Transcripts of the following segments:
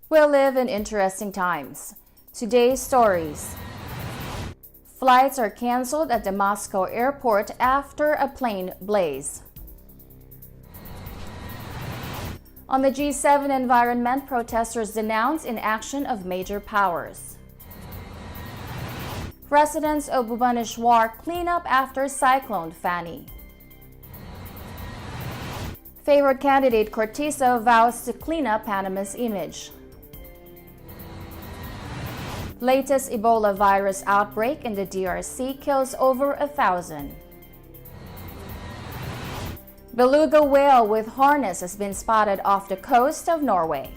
We live in interesting times. Today's stories. Flights are canceled at the Moscow airport after a plane blaze. On the G7 environment, protesters denounce inaction of major powers. Residents of Bhubaneswar clean up after Cyclone Fani. Favored candidate Cortizo vows to clean up Panama's image. Latest Ebola virus outbreak in the DRC kills over 1,000. Beluga whale with harness has been spotted off the coast of Norway.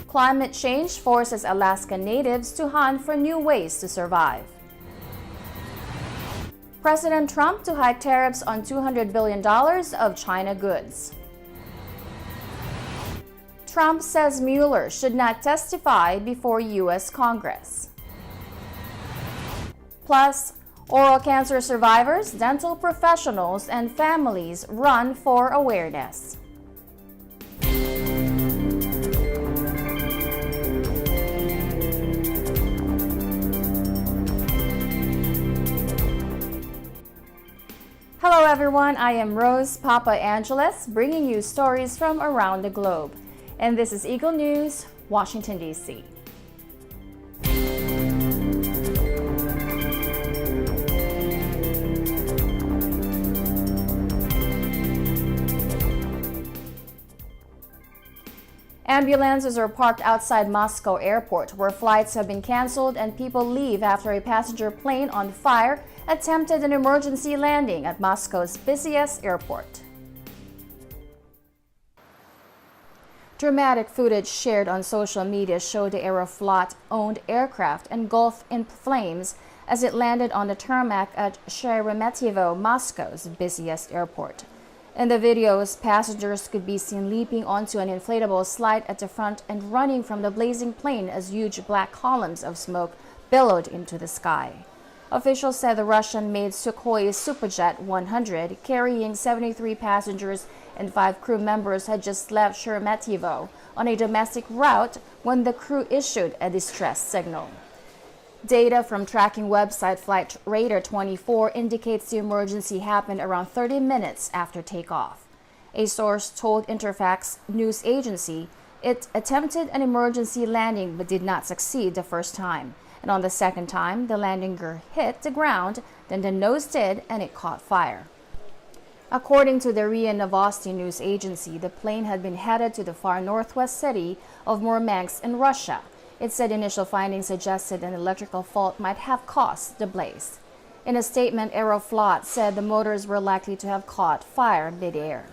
Climate change forces Alaska natives to hunt for new ways to survive. President Trump to hike tariffs on $200 billion of China goods. Trump says Mueller should not testify before U.S. Congress. Plus, oral cancer survivors, dental professionals, and families run for awareness. Hello everyone, I am Rose Papa Angeles, bringing you stories from around the globe. And this is Eagle News, Washington, D.C. Ambulances are parked outside Moscow airport, where flights have been canceled and people leave after a passenger plane on fire attempted an emergency landing at Moscow's busiest airport. Dramatic footage shared on social media showed the Aeroflot-owned aircraft engulfed in flames as it landed on the tarmac at Sheremetyevo, Moscow's busiest airport. In the videos, passengers could be seen leaping onto an inflatable slide at the front and running from the blazing plane as huge black columns of smoke billowed into the sky. Officials said the Russian-made Sukhoi Superjet 100, carrying 73 passengers and 5 crew members, had just left Sheremetyevo on a domestic route when the crew issued a distress signal. Data from tracking website Flight Radar 24 indicates the emergency happened around 30 minutes after takeoff. A source told Interfax news agency it attempted an emergency landing but did not succeed the first time. And on the second time, the landing gear hit the ground, then the nose did, and it caught fire. According to the RIA Novosti news agency, the plane had been headed to the far northwest city of Murmansk in Russia. It said initial findings suggested an electrical fault might have caused the blaze. In a statement, Aeroflot said the motors were likely to have caught fire mid-air.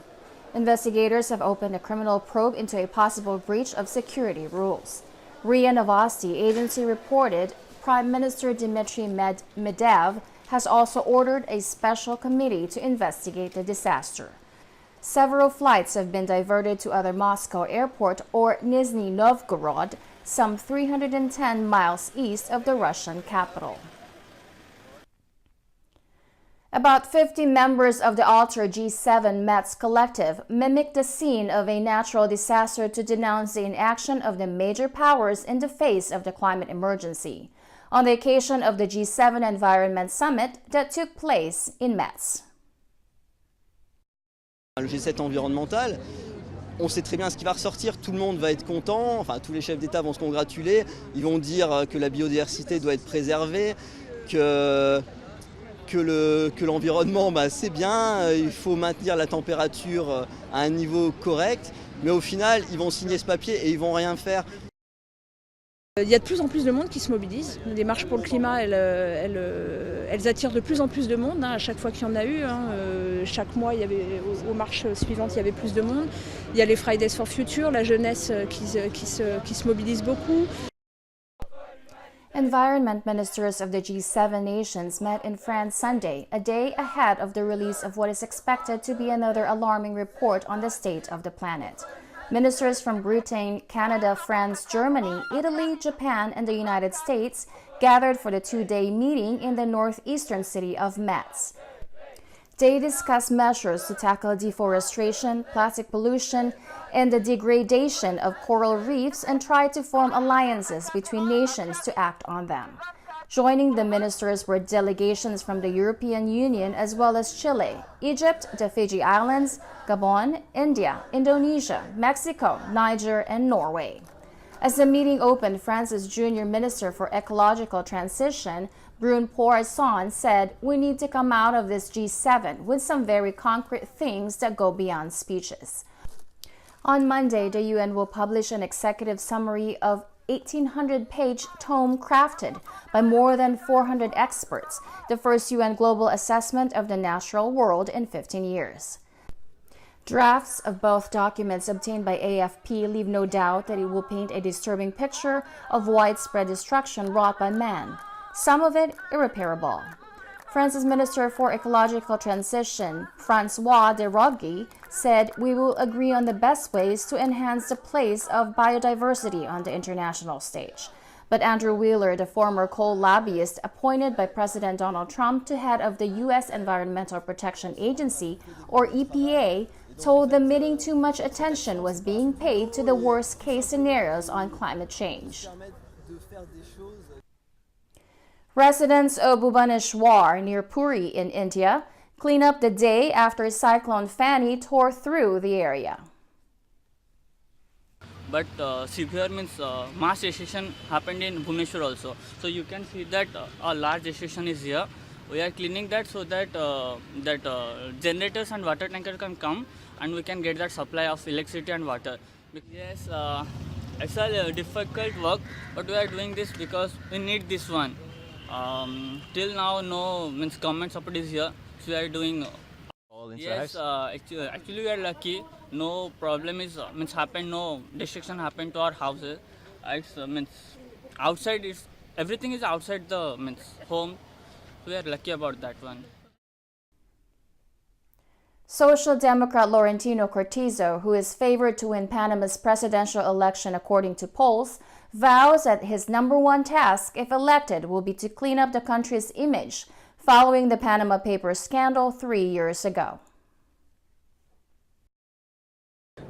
Investigators have opened a criminal probe into a possible breach of security rules. RIA Novosti agency reported Prime Minister Dmitry Medvedev has also ordered a special committee to investigate the disaster. Several flights have been diverted to other Moscow airport or Nizhny Novgorod, some 310 miles east of the Russian capital. About 50 members of the Alter G7 Mets collective mimicked the scene of a natural disaster to denounce the inaction of the major powers in the face of the climate emergency on the occasion of the G7 Environment Summit that took place in Metz. Le G7 environnemental, on sait très bien ce qui va ressortir, tout le monde va être content, enfin tous les chefs d'État vont se congratuler, ils vont dire que la biodiversité doit être préservée, que l'environnement, c'est bien, il faut maintenir la température à un niveau correct, mais au final, ils vont signer ce papier et ils vont rien faire. Il y a de plus en plus de monde qui se mobilise. Les marches pour le climat, elles attirent de plus en plus de monde, à chaque fois qu'il y en a eu. Chaque mois, aux marches suivantes, il y avait plus de monde. Il y a les Fridays for Future, la jeunesse qui se mobilise beaucoup. Environment ministers of the G7 nations met in France Sunday, a day ahead of the release of what is expected to be another alarming report on the state of the planet. Ministers from Britain, Canada, France, Germany, Italy, Japan, and the United States gathered for the two-day meeting in the northeastern city of Metz. They discussed measures to tackle deforestation, plastic pollution, and the degradation of coral reefs and tried to form alliances between nations to act on them. Joining the ministers were delegations from the European Union as well as Chile, Egypt, the Fiji Islands, Gabon, India, Indonesia, Mexico, Niger, and Norway. As the meeting opened, France's junior minister for ecological transition, Brune Poisson, said, "We need to come out of this G7 with some very concrete things that go beyond speeches." On Monday, the UN will publish an executive summary of 1,800-page tome crafted by more than 400 experts, the first UN global assessment of the natural world in 15 years. Drafts of both documents obtained by AFP leave no doubt that it will paint a disturbing picture of widespread destruction wrought by man, some of it irreparable. France's Minister for Ecological Transition, François de Rogy, said, "We will agree on the best ways to enhance the place of biodiversity on the international stage." But Andrew Wheeler, the former coal lobbyist appointed by President Donald Trump to head of the U.S. Environmental Protection Agency, or EPA, told the meeting too much attention was being paid to the worst-case scenarios on climate change. Residents of Bhubaneswar near Puri in India clean up the day after Cyclone Fani tore through the area. But severe means mass destruction happened in Bhubaneswar also. So you can see that a large destruction is here. We are cleaning that so that generators and water tankers can come and we can get that supply of electricity and water. Yes, it's a difficult work, but we are doing this because we need this one. Till now, no means government support is here, so we are doing. Yes, actually we are lucky. No problem is means happened. No destruction happened to our houses. It's means outside is everything is outside the means home. So we are lucky about that one. Social Democrat Laurentino Cortizo, who is favored to win Panama's presidential election according to polls, vows that his number one task, if elected, will be to clean up the country's image following the Panama Papers scandal 3 years ago.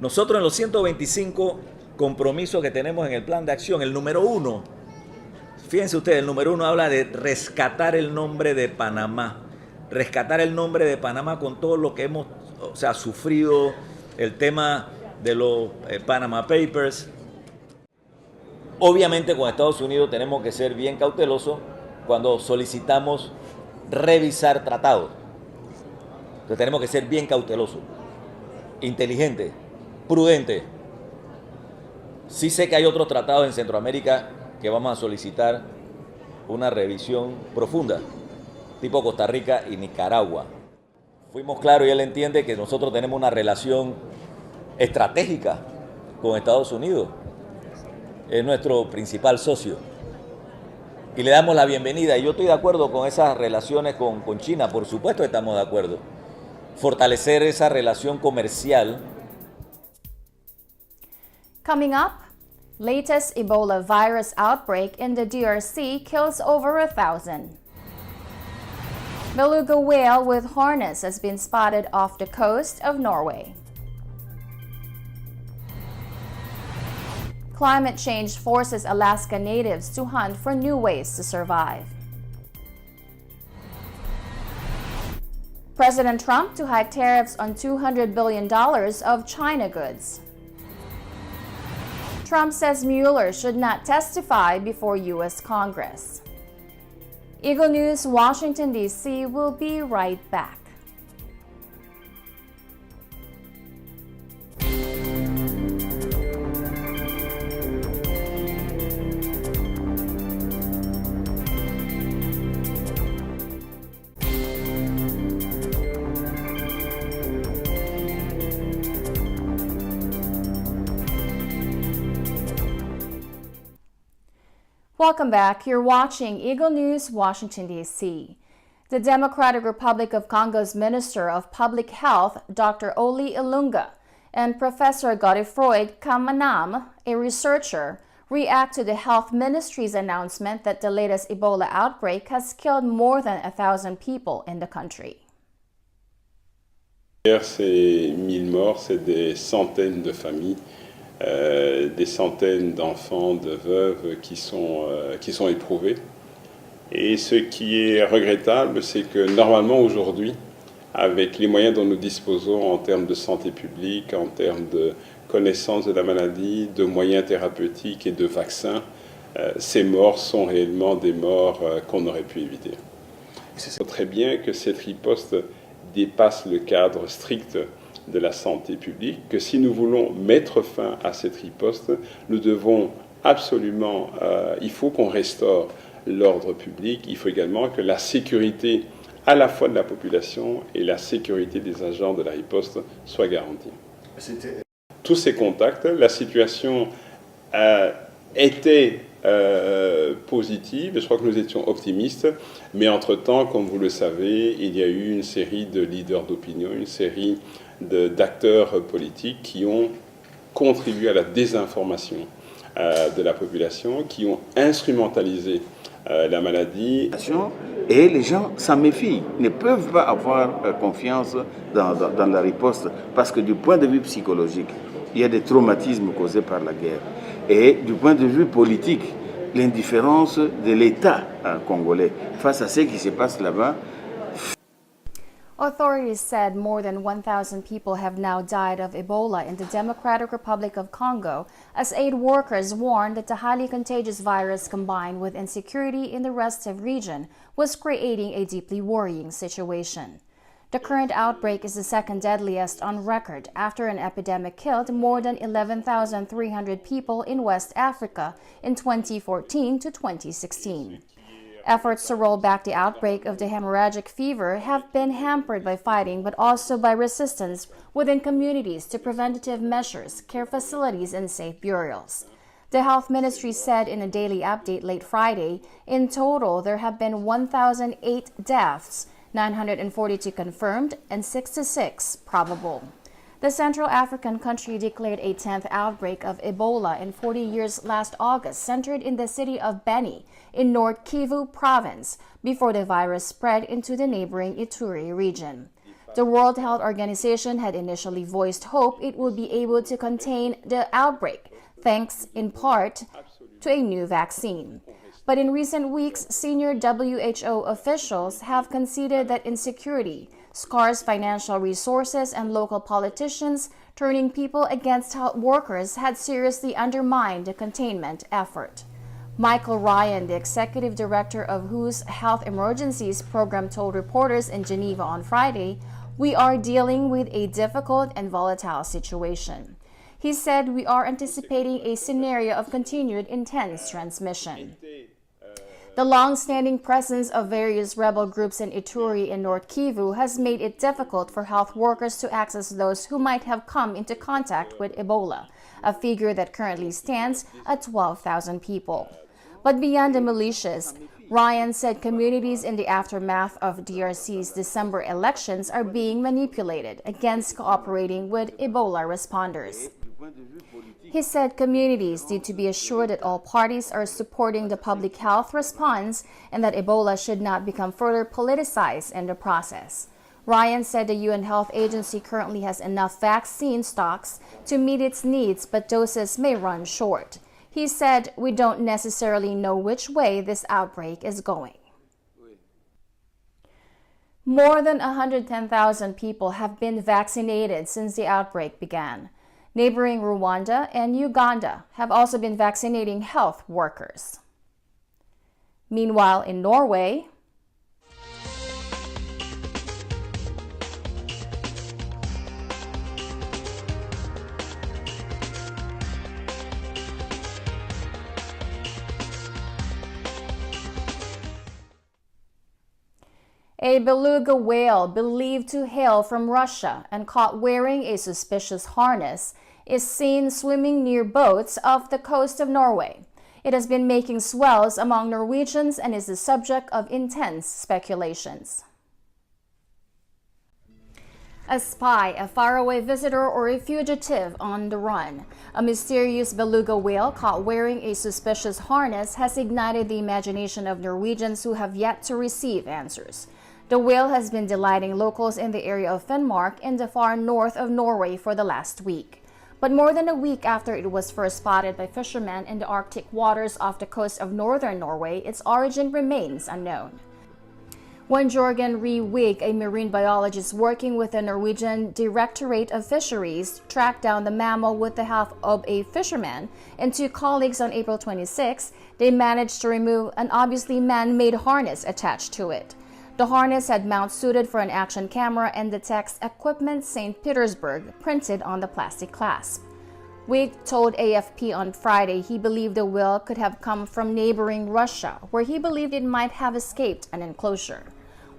Nosotros en los 125 compromisos que tenemos en el plan de acción, el número 1, fíjense ustedes, el número 1 habla de rescatar el nombre de Panamá. Rescatar el nombre de Panamá con todo lo que hemos sufrido, el tema de los Panama Papers. Obviamente con Estados Unidos tenemos que ser bien cautelosos cuando solicitamos revisar tratados. Entonces tenemos que ser bien cautelosos, inteligentes, prudentes. Sí sé que hay otros tratados en Centroamérica que vamos a solicitar una revisión profunda, tipo Costa Rica y Nicaragua. Fuimos claros y él entiende que nosotros tenemos una relación estratégica con Estados Unidos. Es nuestro principal socio. Y le damos la bienvenida. Y yo estoy de acuerdo con esas relaciones con China, por supuesto estamos de acuerdo. Fortalecer esa relación comercial. Coming up, latest Ebola virus outbreak in the DRC kills over 1,000. Beluga whale with harness has been spotted off the coast of Norway. Climate change forces Alaska natives to hunt for new ways to survive. President Trump to hike tariffs on $200 billion of China goods. Trump says Mueller should not testify before U.S. Congress. Eagle News, Washington, D.C. will be right back. Welcome back. You're watching Eagle News, Washington, D.C. The Democratic Republic of Congo's Minister of Public Health, Dr. Oli Ilunga, and Professor Godefroid Kamanam, a researcher, react to the health ministry's announcement that the latest Ebola outbreak has killed more than 1,000 people in the country. C'est 1000 morts, c'est des centaines de familles, des centaines d'enfants, de veuves qui sont éprouvés. Et ce qui est regrettable, c'est que normalement aujourd'hui, avec les moyens dont nous disposons en termes de santé publique, en termes de connaissance de la maladie, de moyens thérapeutiques et de vaccins, ces morts sont réellement des morts qu'on aurait pu éviter. C'est très bien que cette riposte dépasse le cadre strict de la santé publique, que si nous voulons mettre fin à cette riposte, nous devons absolument, il faut qu'on restaure l'ordre public, il faut également que la sécurité à la fois de la population et la sécurité des agents de la riposte soient garanties. Tous ces contacts, la situation était positive, je crois que nous étions optimistes, mais entre-temps, comme vous le savez, il y a eu une série de leaders d'opinion, une série d'acteurs politiques qui ont contribué à la désinformation de la population, qui ont instrumentalisé la maladie. Et les gens s'en méfient, ne peuvent pas avoir confiance dans la riposte, parce que du point de vue psychologique, il y a des traumatismes causés par la guerre. Et du point de vue politique, l'indifférence de l'État congolais face à ce qui se passe là-bas. Authorities said more than 1,000 people have now died of Ebola in the Democratic Republic of Congo, as aid workers warned that the highly contagious virus combined with insecurity in the restive region was creating a deeply worrying situation. The current outbreak is the second deadliest on record after an epidemic killed more than 11,300 people in West Africa in 2014 to 2016. Efforts to roll back the outbreak of the hemorrhagic fever have been hampered by fighting, but also by resistance within communities to preventative measures, care facilities, and safe burials. The health ministry said in a daily update late Friday, in total there have been 1,008 deaths, 942 confirmed, and 66 probable. The Central African country declared a 10th outbreak of Ebola in 40 years last August, centered in the city of Beni in North Kivu province, before the virus spread into the neighboring Ituri region. The World Health Organization had initially voiced hope it would be able to contain the outbreak, thanks in part to a new vaccine. But in recent weeks, senior WHO officials have conceded that insecurity, scarce financial resources, and local politicians turning people against health workers had seriously undermined the containment effort. Michael Ryan, the executive director of WHO's Health Emergencies Program, told reporters in Geneva on Friday, "We are dealing with a difficult and volatile situation." He said, "We are anticipating a scenario of continued intense transmission." The long-standing presence of various rebel groups in Ituri and North Kivu has made it difficult for health workers to access those who might have come into contact with Ebola, a figure that currently stands at 12,000 people. But beyond the militias, Ryan said communities in the aftermath of DRC's December elections are being manipulated against cooperating with Ebola responders. He said communities need to be assured that all parties are supporting the public health response and that Ebola should not become further politicized in the process. Ryan said the UN Health Agency currently has enough vaccine stocks to meet its needs, but doses may run short. He said, "We don't necessarily know which way this outbreak is going." More than 110,000 people have been vaccinated since the outbreak began. Neighboring Rwanda and Uganda have also been vaccinating health workers. Meanwhile, in Norway, a beluga whale believed to hail from Russia and caught wearing a suspicious harness is seen swimming near boats off the coast of Norway. It has been making swells among Norwegians and is the subject of intense speculations. A spy, a faraway visitor, or a fugitive on the run. A mysterious beluga whale caught wearing a suspicious harness has ignited the imagination of Norwegians who have yet to receive answers. The whale has been delighting locals in the area of Finnmark in the far north of Norway for the last week. But more than a week after it was first spotted by fishermen in the Arctic waters off the coast of northern Norway, its origin remains unknown. When Jorgen Ree Wig, a marine biologist working with the Norwegian Directorate of Fisheries, tracked down the mammal with the help of a fisherman and two colleagues on April 26, they managed to remove an obviously man-made harness attached to it. The harness had mounts suited for an action camera and the text "Equipment St. Petersburg" printed on the plastic clasp. Wig told AFP on Friday he believed the whale could have come from neighboring Russia, where he believed it might have escaped an enclosure.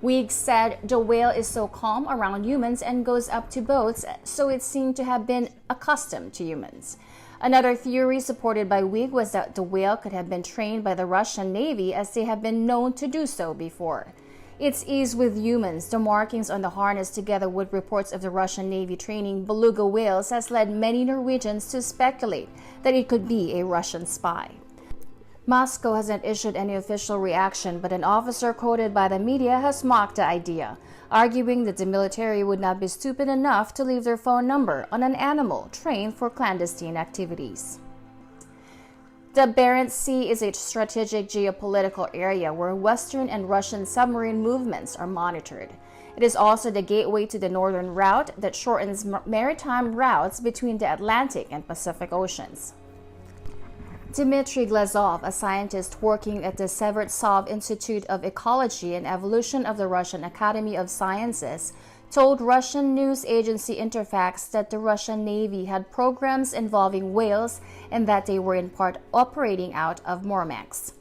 Wig said the whale is so calm around humans and goes up to boats, so it seemed to have been accustomed to humans. Another theory supported by Wig was that the whale could have been trained by the Russian Navy, as they have been known to do so before. Its ease with humans, the markings on the harness together with reports of the Russian Navy training beluga whales has led many Norwegians to speculate that it could be a Russian spy. Moscow hasn't issued any official reaction, but an officer quoted by the media has mocked the idea, arguing that the military would not be stupid enough to leave their phone number on an animal trained for clandestine activities. The Barents Sea is a strategic geopolitical area where Western and Russian submarine movements are monitored. It is also the gateway to the northern route that shortens maritime routes between the Atlantic and Pacific Oceans. Dmitry Glazov, a scientist working at the Severtsov Institute of Ecology and Evolution of the Russian Academy of Sciences, told Russian news agency Interfax that the Russian Navy had programs involving whales and that they were in part operating out of Murmansk.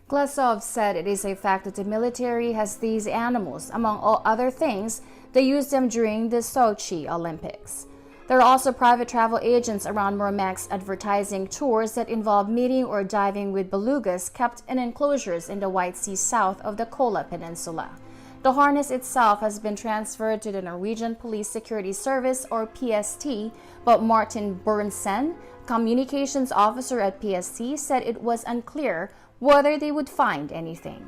Glazov said it is a fact that the military has these animals. Among all other things, they use them during the Sochi Olympics. There are also private travel agents around Murmansk advertising tours that involve meeting or diving with belugas kept in enclosures in the White Sea south of the Kola Peninsula. The harness itself has been transferred to the Norwegian Police Security Service, or PST, but Martin Bernsen, communications officer at PST, said it was unclear whether they would find anything.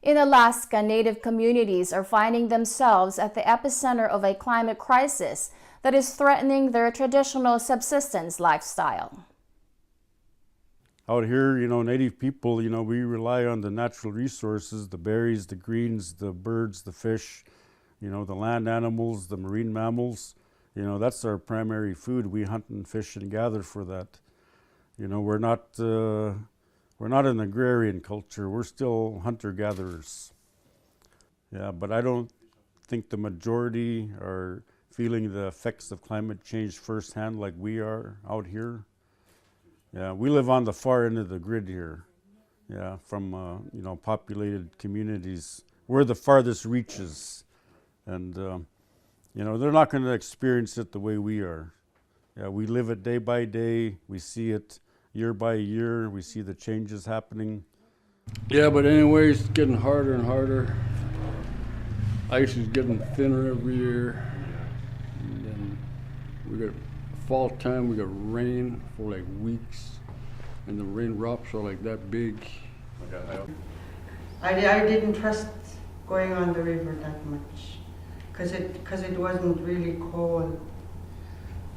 In Alaska, Native communities are finding themselves at the epicenter of a climate crisis that is threatening their traditional subsistence lifestyle. Out here, Native people, we rely on the natural resources, the berries, the greens, the birds, the fish, the land animals, the marine mammals. That's our primary food. We hunt and fish and gather for that. We're not an agrarian culture. We're still hunter-gatherers. Yeah, but I don't think the majority are feeling the effects of climate change firsthand like we are out here. Yeah, we live on the far end of the grid here. Yeah, from populated communities. We're the farthest reaches, and they're not going to experience it the way we are. Yeah, we live it day by day. We see it year by year. We see the changes happening. Yeah, but anyway, it's getting harder and harder. Ice is getting thinner every year. And then we got fall time, we got rain for like weeks, and the raindrops are like that big. I didn't trust going on the river that much, because it wasn't really cold.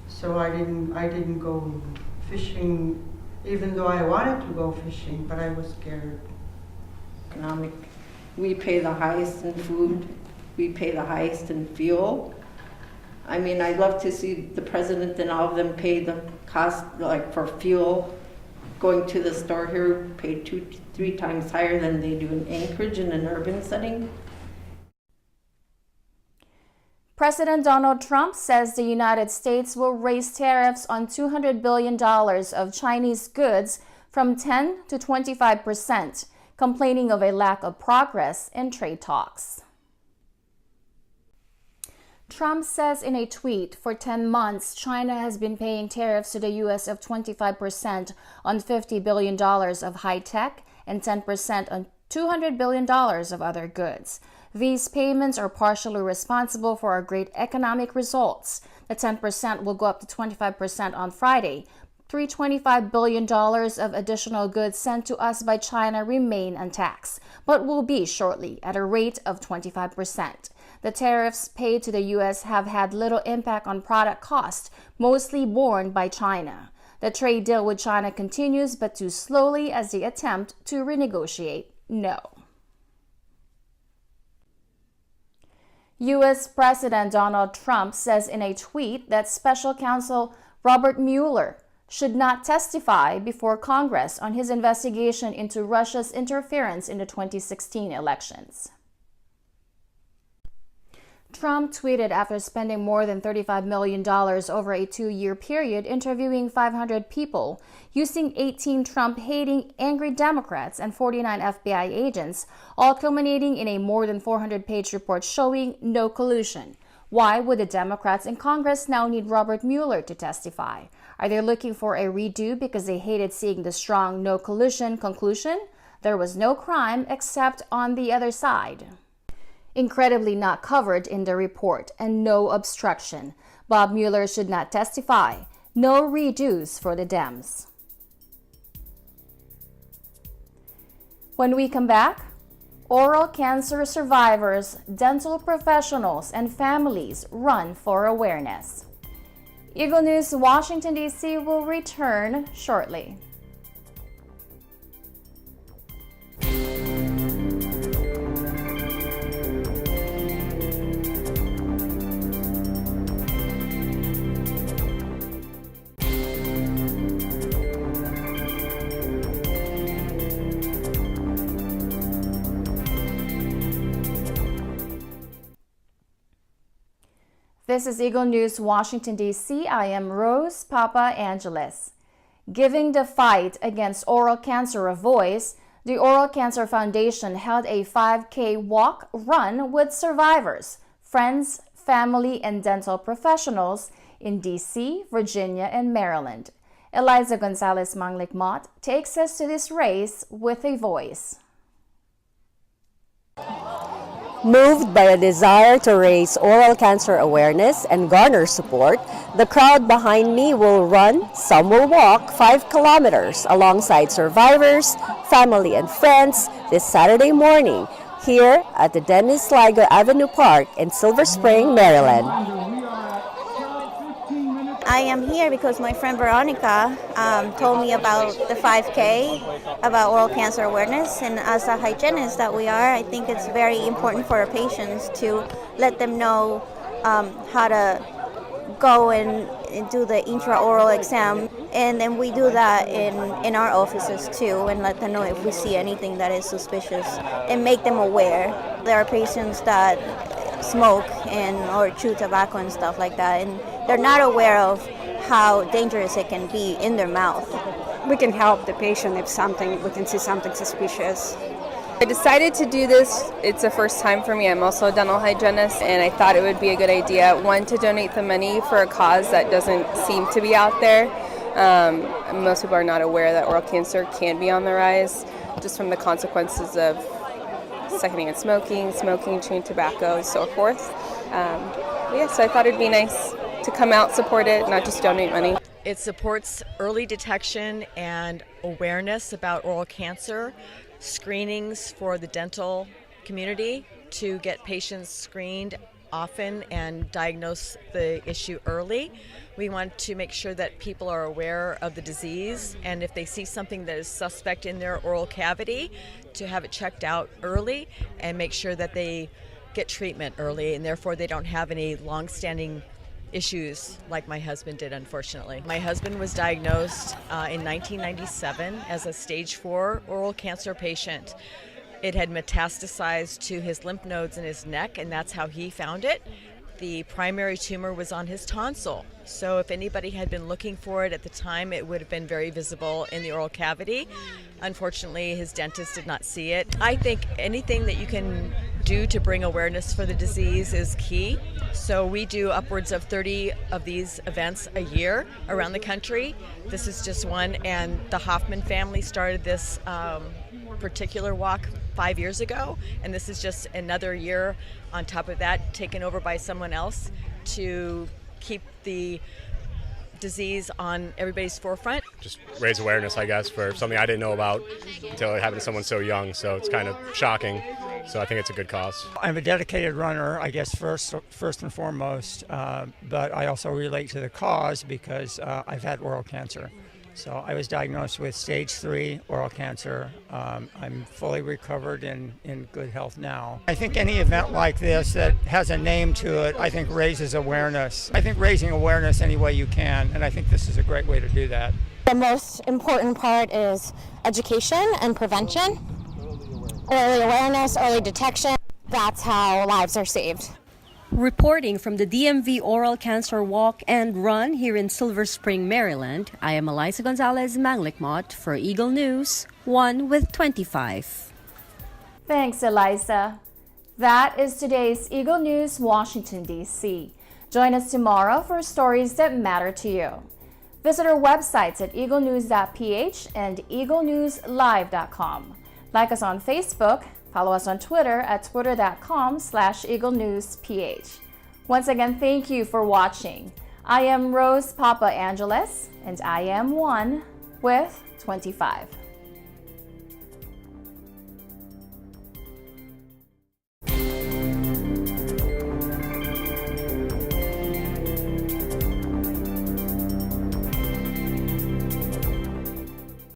So I didn't go fishing, even though I wanted to go fishing, but I was scared. Economic. We pay the highest in food. We pay the highest in fuel. I mean, I'd love to see the president and all of them pay the cost, like for fuel. Going to the store here, pay 2-3 times higher than they do in Anchorage in an urban setting. President Donald Trump says the United States will raise tariffs on $200 billion of Chinese goods from 10 to 25%, complaining of a lack of progress in trade talks. Trump says in a tweet, for 10 months, China has been paying tariffs to the U.S. of 25% on $50 billion of high-tech and 10% on $200 billion of other goods. These payments are partially responsible for our great economic results. The 10% will go up to 25% on Friday. $325 billion of additional goods sent to us by China remain untaxed, but will be shortly at a rate of 25%. The tariffs paid to the U.S. have had little impact on product cost, mostly borne by China. The trade deal with China continues, but too slowly as they attempt to renegotiate. No. U.S. President Donald Trump says in a tweet that Special Counsel Robert Mueller should not testify before Congress on his investigation into Russia's interference in the 2016 elections. Trump tweeted after spending more than $35 million over a 2-year period interviewing 500 people, using 18 Trump-hating angry Democrats and 49 FBI agents, all culminating in a more than 400-page report showing no collusion. Why would the Democrats in Congress now need Robert Mueller to testify? Are they looking for a redo because they hated seeing the strong no collusion conclusion? There was no crime except on the other side. Incredibly not covered in the report, and no obstruction. Bob Mueller should not testify. No redos for the Dems. When we come back, oral cancer survivors, dental professionals, and families run for awareness. Eagle News Washington, D.C. will return shortly. This is Eagle News, Washington, D.C. I am Rose Papa Angeles. Giving the fight against oral cancer a voice, the Oral Cancer Foundation held a 5K walk-run with survivors, friends, family, and dental professionals in D.C., Virginia, and Maryland. Eliza Gonzalez-Manglik-Mott takes us to this race with a voice. Moved by a desire to raise oral cancer awareness and garner support, the crowd behind me will run, some will walk 5 kilometers alongside survivors, family, and friends this Saturday morning here at the Dennis Liger Avenue Park in Silver Spring, Maryland. I am here because my friend Veronica told me about the 5K, about oral cancer awareness, and as a hygienist that we are, I think it's very important for our patients to let them know how to go and do the intraoral exam, and then we do that in our offices too, and let them know if we see anything that is suspicious and make them aware. There are patients that smoke or chew tobacco and stuff like that, and they're not aware of how dangerous it can be in their mouth. We can help the patient if we can see something suspicious. I decided to do this. It's the first time for me. I'm also a dental hygienist, and I thought it would be a good idea, one, to donate the money for a cause that doesn't seem to be out there. Most people are not aware that oral cancer can be on the rise, just from the consequences of secondhand smoking, chewing tobacco, and so forth. So I thought it'd be nice to come out, support it, not just donate money. It supports early detection and awareness about oral cancer, screenings for the dental community to get patients screened often and diagnose the issue early. We want to make sure that people are aware of the disease, and if they see something that is suspect in their oral cavity, to have it checked out early and make sure that they get treatment early, and therefore they don't have any long-standing issues like my husband did, unfortunately. My husband was diagnosed in 1997 as a stage 4 oral cancer patient. It had metastasized to his lymph nodes in his neck, and that's how he found it. The primary tumor was on his tonsil, so if anybody had been looking for it at the time, it would have been very visible in the oral cavity. Unfortunately, his dentist did not see it. I think anything that you can do to bring awareness for the disease is key. So we do upwards of 30 of these events a year around the country. This is just one, and the Hoffman family started this particular walk 5 years ago, and this is just another year on top of that, taken over by someone else to keep the disease on everybody's forefront. Just raise awareness, I guess, for something I didn't know about until it happened to someone so young, so it's kind of shocking. So I think it's a good cause. I'm a dedicated runner, I guess, first and foremost, but I also relate to the cause because I've had oral cancer. So I was diagnosed with stage 3 oral cancer. I'm fully recovered and in good health now. I think any event like this that has a name to it, I think raises awareness. I think raising awareness any way you can, and I think this is a great way to do that. The most important part is education and prevention. Early awareness, early detection, that's how lives are saved. Reporting from the DMV Oral Cancer Walk and Run here in Silver Spring, Maryland, I am Eliza Gonzalez Manglikmot for Eagle News, 1 with 25. Thanks, Eliza. That is today's Eagle News, Washington, D.C. Join us tomorrow for stories that matter to you. Visit our websites at Eaglenews.PH and EagleNewsLive.com. Like us on Facebook. Follow us on Twitter at twitter.com/EagleNewsPH. Once again, thank you for watching. I am Rose Papa Angeles, and I am 1 with 25.